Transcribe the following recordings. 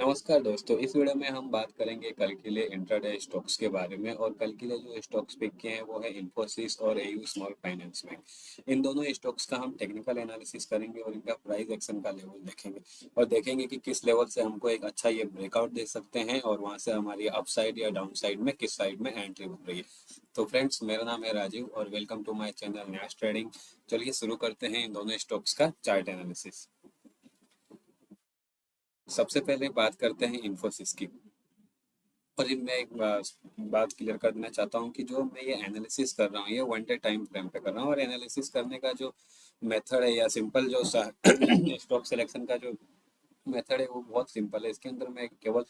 नमस्कार दोस्तों, इस वीडियो में हम बात करेंगे कल के लिए इंट्राडे स्टॉक्स के बारे में। और कल के लिए जो स्टॉक्स पिक किए हैं वो है इन्फोसिस और एयू स्मॉल फाइनेंस बैंक। इन दोनों स्टॉक्स का हम टेक्निकल एनालिसिस करेंगे और इनका प्राइस एक्शन का लेवल देखेंगे और देखेंगे कि किस लेवल से हमको एक अच्छा ये ब्रेकआउट दे सकते हैं और वहां से हमारी अपसाइड या डाउन साइड में किस साइड में एंट्री बन रही है। तो फ्रेंड्स, मेरा नाम है राजीव और वेलकम टू माई चैनल न्यास ट्रेडिंग। चलिए शुरू करते हैं इन दोनों स्टॉक्स का चार्ट एनालिसिस। सबसे पहले बात करते हैं इन्फोसिस की। और ये मैं एक बात क्लियर कर देना चाहता हूँ कि जो मैं ये एनालिसिस कर रहा हूँ ये वन डे टाइम फ्रेम पे कर रहा हूँ। और एनालिसिस करने का जो मेथड है या सिंपल जो स्टॉक सिलेक्शन का जो मेथड है वो बहुत सिंपल है। इसके अंदर मैं केवल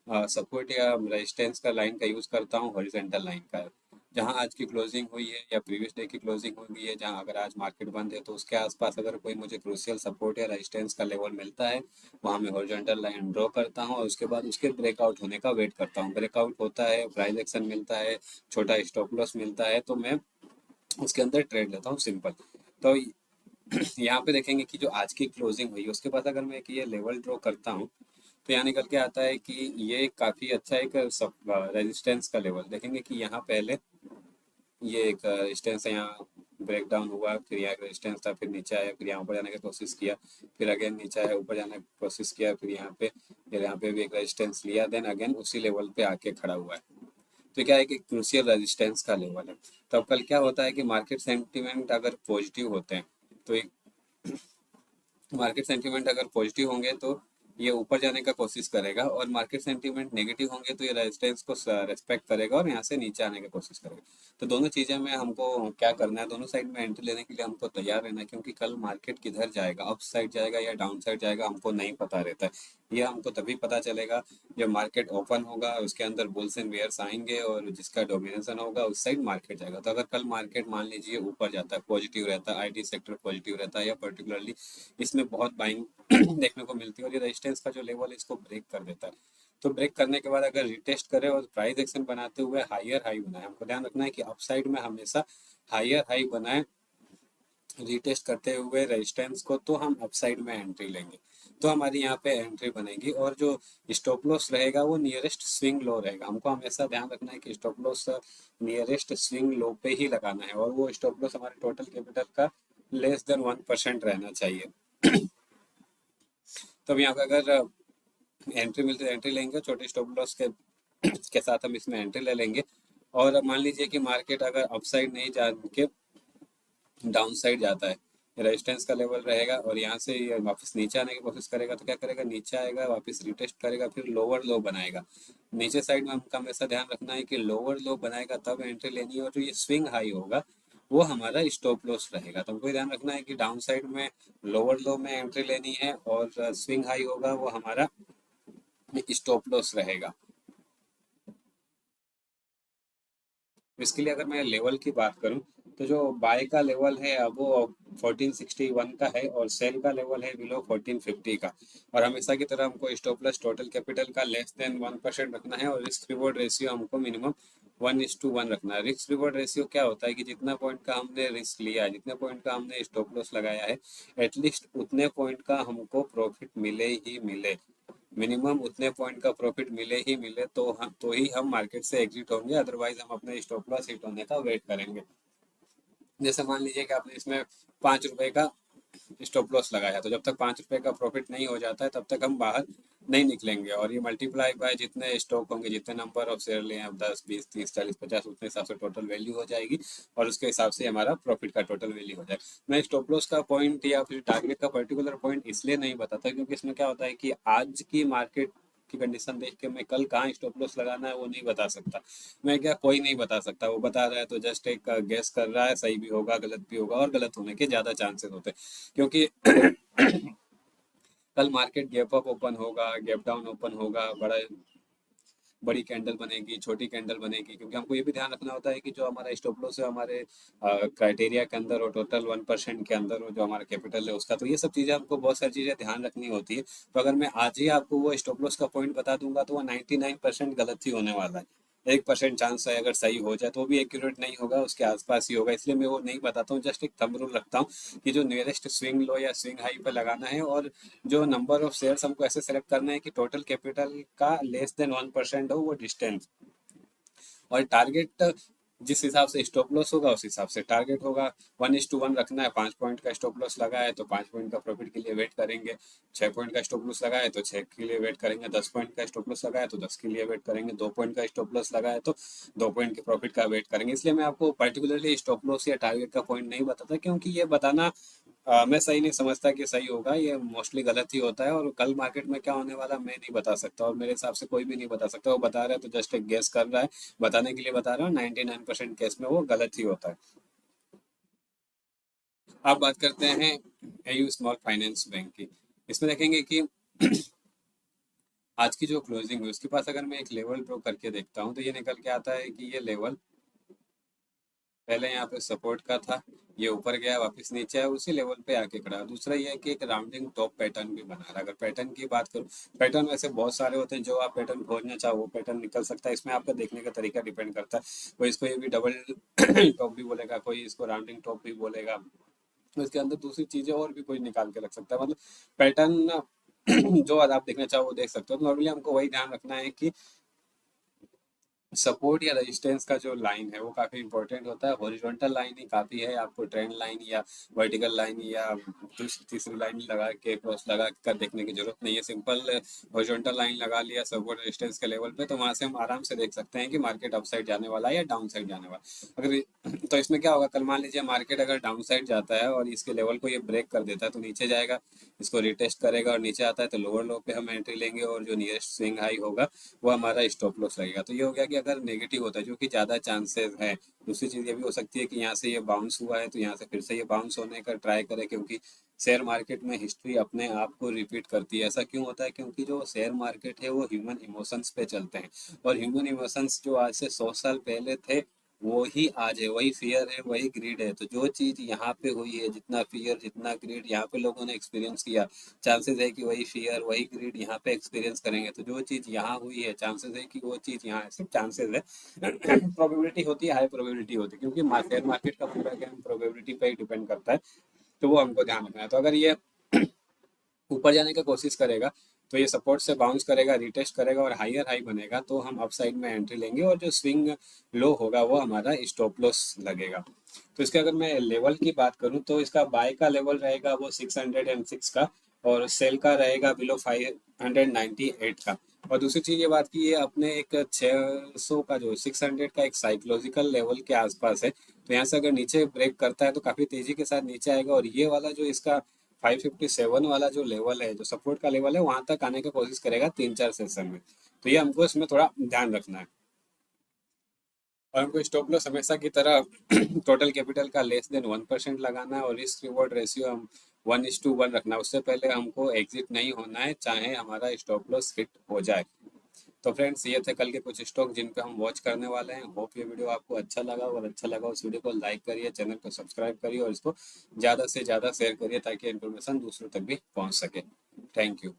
सपोर्ट या रेजिस्टेंस का लाइन का यूज करता हूँ, हॉरिजॉन्टल लाइन का। जहां आज की क्लोजिंग हुई है या प्रीवियस डे की क्लोजिंग हुई है, जहां अगर आज मार्केट बंद है तो उसके आसपास अगर कोई मुझे क्रूशियल सपोर्ट या रेजिस्टेंस का लेवल मिलता है, वहां मैं हॉरिजॉन्टल लाइन ड्रॉ करता हूं और उसके बाद उसके ब्रेकआउट होने का वेट करता हूं। ब्रेकआउट होता है, प्राइस एक्शन मिलता है, छोटा स्टॉप लॉस मिलता है, तो मैं उसके अंदर ट्रेड लेता हूँ, सिंपल। तो यहाँ पे देखेंगे कि जो आज की क्लोजिंग हुई उसके बाद अगर मैं एक ये लेवल ड्रॉ करता हूँ तो यहाँ निकल के आता है कि ये काफी अच्छा एक रेजिस्टेंस का लेवल। देखेंगे कि यहाँ पहले ये एक रेजिस्टेंस है, यहाँ ब्रेक डाउन हुआ, फिर यहाँ रेजिस्टेंस था, फिर नीचे आया, फिर यहाँ ऊपर जाने की कोशिश किया, फिर अगेन नीचे आया, ऊपर जाने की कोशिश किया, फिर यहाँ पे भी एक रेजिस्टेंस लिया, देन अगेन उसी लेवल पे आके खड़ा हुआ है। तो क्या है कि क्रूशियल रेजिस्टेंस का लेवल है। तो अब कल क्या होता है कि मार्केट सेंटिमेंट अगर पॉजिटिव होते हैं तो एक मार्केट सेंटीमेंट अगर पॉजिटिव होंगे तो ये ऊपर जाने का कोशिश करेगा, और मार्केट सेंटीमेंट नेगेटिव होंगे तो ये रेजिस्टेंस को रेस्पेक्ट करेगा और यहाँ से नीचे आने की कोशिश करेगा। तो दोनों चीजें में हमको क्या करना है, दोनों साइड में एंट्री लेने के लिए हमको तैयार रहना है, क्योंकि कल मार्केट किधर जाएगा, अप साइड जाएगा या डाउन साइड जाएगा, हमको नहीं पता रहता है। ये हमको तभी पता चलेगा जब मार्केट ओपन होगा, उसके अंदर बुल्स एंड बेयर्स आएंगे और जिसका डोमिनेशन होगा उस साइड मार्केट जाएगा। तो अगर कल मार्केट मान लीजिए ऊपर जाता है, पॉजिटिव रहता है, आईटी सेक्टर पॉजिटिव रहता है, या पर्टिकुलरली इसमें बहुत बाइंग देखने को मिलती है और ये रेजिस्टेंस का जो लेवल है इसको ब्रेक कर देता है, तो ब्रेक करने के बाद अगर रिटेस्ट करे और प्राइस एक्शन बनाते हुए हायर हाई बनाए, हमको ध्यान रखना है कि अपसाइड में हमेशा हायर हाई बनाए रिटेस्ट करते हुए रेजिस्टेंस को, तो हम अपसाइड में एंट्री लेंगे। तो हमारी यहाँ पे एंट्री बनेगी और जो स्टॉप लॉस रहेगा वो नियरेस्ट स्विंग लो रहेगा। हमको हमेशा ध्यान रखना है कि stop loss nearest swing low पे ही लगाना है और वो स्टॉप लॉस हमारे टोटल कैपिटल का लेस देन 1% रहना चाहिए। तो अब यहाँ पे अगर एंट्री मिलती है एंट्री लेंगे, छोटे स्टॉप लॉस के साथ हम इसमें एंट्री ले लेंगे। और मान लीजिए कि मार्केट अगर अपसाइड नहीं जा के डाउन साइड जाता है, रेजिस्टेंस का लेवल रहेगा और यहाँ से ये वापस नीचे आने की कोशिश करेगा, तो क्या करेगा, नीचे आएगा, वापस रिटेस्ट करेगा, फिर लोअर लो बनाएगा। नीचे साइड में हमको हमेशा ध्यान रखना है कि लोअर लो बनाएगा तब एंट्री लेनी है, और जो ये स्विंग हाई होगा वो हमारा स्टॉप लॉस रहेगा। तो हमको ध्यान रखना है कि डाउन साइड में लोअर लो में एंट्री लेनी है और स्विंग हाई होगा वो हमारा स्टॉप लॉस रहेगा। इसके लिए अगर मैं लेवल की बात करूं तो जो बाय का लेवल है अब वो 1461 का है और सेल का लेवल है बिलो 1450 का। और हमेशा की तरह हमको स्टॉप लॉस टोटल कैपिटल का लेस देन 1% रखना है और रिस्क रिवॉर्ड रेशियो हमको मिनिमम 1:1 रखना है। रिस्क रिवॉर्ड रेशियो क्या होता है कि जितना पॉइंट का हमने रिस्क लिया है, जितने पॉइंट का हमने स्टॉप लॉस लगाया है, एटलीस्ट उतने पॉइंट का हमको प्रॉफिट मिले ही मिले। मिनिमम उतने पॉइंट का प्रॉफिट मिले ही मिले तो ही हम मार्केट से एग्जिट होंगे, अदरवाइज हम अपने स्टॉप लॉस हिट होने का वेट करेंगे। जैसे मान लीजिए कि आपने इसमें 5 रुपए का स्टॉप लॉस लगाया, तो जब तक 5 रुपए का प्रॉफिट नहीं हो जाता है तब तक हम बाहर नहीं निकलेंगे। और ये मल्टीप्लाई बाय जितने स्टॉक होंगे, जितने नंबर ऑफ शेयर लिए हैं, 10 20 30 40 50, उतने हिसाब से टोटल वैल्यू हो जाएगी और उसके हिसाब से हमारा प्रॉफिट का टोटल वैल्यू हो जाएगा। मैं स्टॉप लॉस का पॉइंट या फिर टारगेट का पर्टिकुलर पॉइंट इसलिए नहीं बताता क्योंकि इसमें क्या होता है कि आज की मार्केट की कंडीशन देख के मैं कल कहाँ स्टॉप लॉस लगाना है वो नहीं बता सकता। मैं क्या, कोई नहीं बता सकता, वो बता रहा है तो जस्ट एक गेस कर रहा है, सही भी होगा गलत भी होगा, और गलत होने के ज्यादा चांसेस होते हैं क्योंकि कल मार्केट गैप अप ओपन होगा, गैप डाउन ओपन होगा, बड़ी कैंडल बनेगी, छोटी कैंडल बनेगी, क्योंकि हमको ये भी ध्यान रखना होता है कि जो हमारा स्टॉप लॉस है हमारे क्राइटेरिया के अंदर और टोटल 1% के अंदर, और जो हमारा कैपिटल है उसका, तो ये सब चीजें हमको बहुत सारी चीजें ध्यान रखनी होती है। तो अगर मैं आज ही आपको वो स्टॉप लॉस का पॉइंट बता दूंगा तो वो 99% गलत ही होने वाला है। 1% चांस है, अगर सही हो जाए तो भी एक्यूरेट नहीं होगा, उसके आसपास ही होगा, इसलिए मैं वो नहीं बताता हूँ। जस्ट एक थंब रूल रखता हूँ कि जो नियरेस्ट स्विंग लो या स्विंग हाई पे लगाना है, और जो नंबर ऑफ शेयर्स हमको ऐसे सेलेक्ट करना है कि टोटल कैपिटल का लेस देन 1% हो वो डिस्टेंस, और टारगेट जिस हिसाब से स्टॉप लॉस होगा उस हिसाब से टारगेट होगा। 1:1 रखना है, 5 पॉइंट का स्टॉप लॉस लगा है तो 5 पॉइंट का प्रॉफिट के लिए वेट करेंगे। 6 पॉइंट का स्टॉप लॉस लगा है तो 6 के लिए वेट करेंगे। 10 पॉइंट का स्टॉप लॉस लगा है तो 10 के लिए वेट करेंगे। 2 पॉइंट का स्टॉप लॉस लगा है तो 2 पॉइंट के प्रॉफिट का वेट करेंगे। इसलिए मैं आपको पर्टिकुलरली स्टॉप लॉस या टारगेट का पॉइंट नहीं बताता, क्योंकि ये बताना मैं सही नहीं समझता कि सही होगा, ये मोस्टली गलत ही होता है, और कल मार्केट में क्या होने वाला मैं नहीं बता सकता, और मेरे हिसाब से कोई भी नहीं बता सकता। वो बता रहा है तो जस्ट एक गेस कर रहा है, बताने के लिए बता रहा हूँ। 99% केस में वो गलत ही होता है। अब बात करते हैं एयू स्मॉल फाइनेंस बैंक की। इसमें देखेंगे कि आज की जो क्लोजिंग हुई उसके पास अगर मैं एक लेवल ड्रॉ करके देखता हूँ तो ये निकल के आता है कि ये लेवल पहले यहाँ पे सपोर्ट का था, ये ऊपर गया वापस नीचे आया, उसी लेवल पे आके खड़ा है। दूसरा ये है कि एक राउंडिंग टॉप पैटर्न भी बना रहा है। अगर पैटर्न की बात करूँ, पैटर्न वैसे बहुत सारे होते हैं, जो आप पैटर्न खोजना चाहो वो पैटर्न निकल सकता है। इसमें आपका देखने का तरीका डिपेंड करता है। कोई इसको ये भी डबल टॉप भी बोलेगा, कोई इसको राउंडिंग टॉप भी बोलेगा, इसके अंदर दूसरी चीजें और भी कोई निकाल के रख सकता है। मतलब पैटर्न जो आप देखना चाहो वो देख सकते हो। तो नॉर्मली हमको वही ध्यान रखना है कि सपोर्ट या रेजिस्टेंस का जो लाइन है वो काफी इंपॉर्टेंट होता है। हॉरिजॉन्टल लाइन ही काफी है, आपको ट्रेंड लाइन या वर्टिकल लाइन या तीसरी लाइन लगा के क्रॉस लगा कर देखने की जरूरत नहीं है। सिंपल हॉरिजॉन्टल लाइन लगा लिया सपोर्ट रेजिस्टेंस के लेवल पे, तो वहां से हम आराम से देख सकते हैं कि मार्केट अप साइड जाने वाला है या डाउन साइड जाने वाला है। अगर तो इसमें क्या होगा, कल मान लीजिए मार्केट अगर डाउन साइड जाता है और इसके लेवल को ये ब्रेक कर देता है तो नीचे जाएगा, इसको रिटेस्ट करेगा और नीचे आता है तो लोअर लो पे हम एंट्री लेंगे, और जो नियरेस्ट स्विंग हाई होगा वो हमारा स्टॉप लॉस रहेगा। तो ये हो गया कि अगर नेगेटिव होता है, जो कि ज़्यादा चांसेस है। दूसरी चीज़ ये भी हो सकती है कि यहाँ से ये बाउंस हुआ है तो यहाँ से फिर से ये बाउंस होने का ट्राई करे, क्योंकि शेयर मार्केट में हिस्ट्री अपने आप को रिपीट करती है। ऐसा क्यों होता है, क्योंकि जो शेयर मार्केट है वो ह्यूमन इमोशंस पे चलते हैं, और ह्यूमन इमोशंस जो आज से 100 साल पहले थे वो ही आज है। वही फियर है, वही ग्रीड है। तो जो चीज़ यहाँ पे हुई है, जितना फियर जितना ग्रीड यहाँ पे लोगों ने एक्सपीरियंस किया, चांसेस है कि वही फियर वही ग्रीड यहाँ पे एक्सपीरियंस करेंगे। तो जो चीज़ यहाँ हुई है चांसेस है कि वो चीज़ यहाँ है, सिर्फ चांसेस है। प्रोबेबिलिटी होती है, हाई प्रोबेबिलिटी होती है, क्योंकि शेयर मार्केट का पूरा गेम प्रोबेबिलिटी पे ही डिपेंड करता है। तो वो हमको ध्यान रखना है। तो अगर ये ऊपर जाने की कोशिश करेगा तो ये सपोर्ट से बाउंस करेगा, रिटेस्ट करेगा और हायर हाई बनेगा तो हम अप साइड में एंट्री लेंगे, और जो स्विंग लो होगा वो हमारा स्टॉप लॉस लगेगा। तो इसके अगर मैं लेवल की बात करूं तो इसका बाय का लेवल रहेगा वो 606 का, और सेल का रहेगा बिलो 598 का। और दूसरी चीज ये बात की, ये अपने एक 600 का जो 600 का एक साइकोलॉजिकल लेवल के आसपास है। तो यहाँ से अगर नीचे ब्रेक करता है तो काफी तेजी के साथ नीचे आएगा, और ये वाला जो इसका 557 वाला जो लेवल है, जो सपोर्ट का लेवल है, वहां तक आने की कोशिश करेगा 3-4 सेशन में। तो ये हमको इसमें थोड़ा ध्यान रखना है। और हमको स्टॉप लॉस हमेशा की तरह टोटल कैपिटल का लेस देन 1% लगाना है, और रिस्क रिवॉर्ड रेशियो हम 1:1 रखना है। उससे पहले हमको एग्जिट नहीं होना है, चाहे हमारा स्टॉप लॉस हिट हो जाए। तो फ्रेंड्स, ये थे कल के कुछ स्टॉक जिन पे हम वॉच करने वाले हैं। होप ये वीडियो आपको अच्छा लगा, और अच्छा लगा उस वीडियो को लाइक करिए, चैनल को सब्सक्राइब करिए, और इसको ज़्यादा से ज़्यादा शेयर करिए ताकि इन्फॉर्मेशन दूसरों तक भी पहुंच सके। Thank you.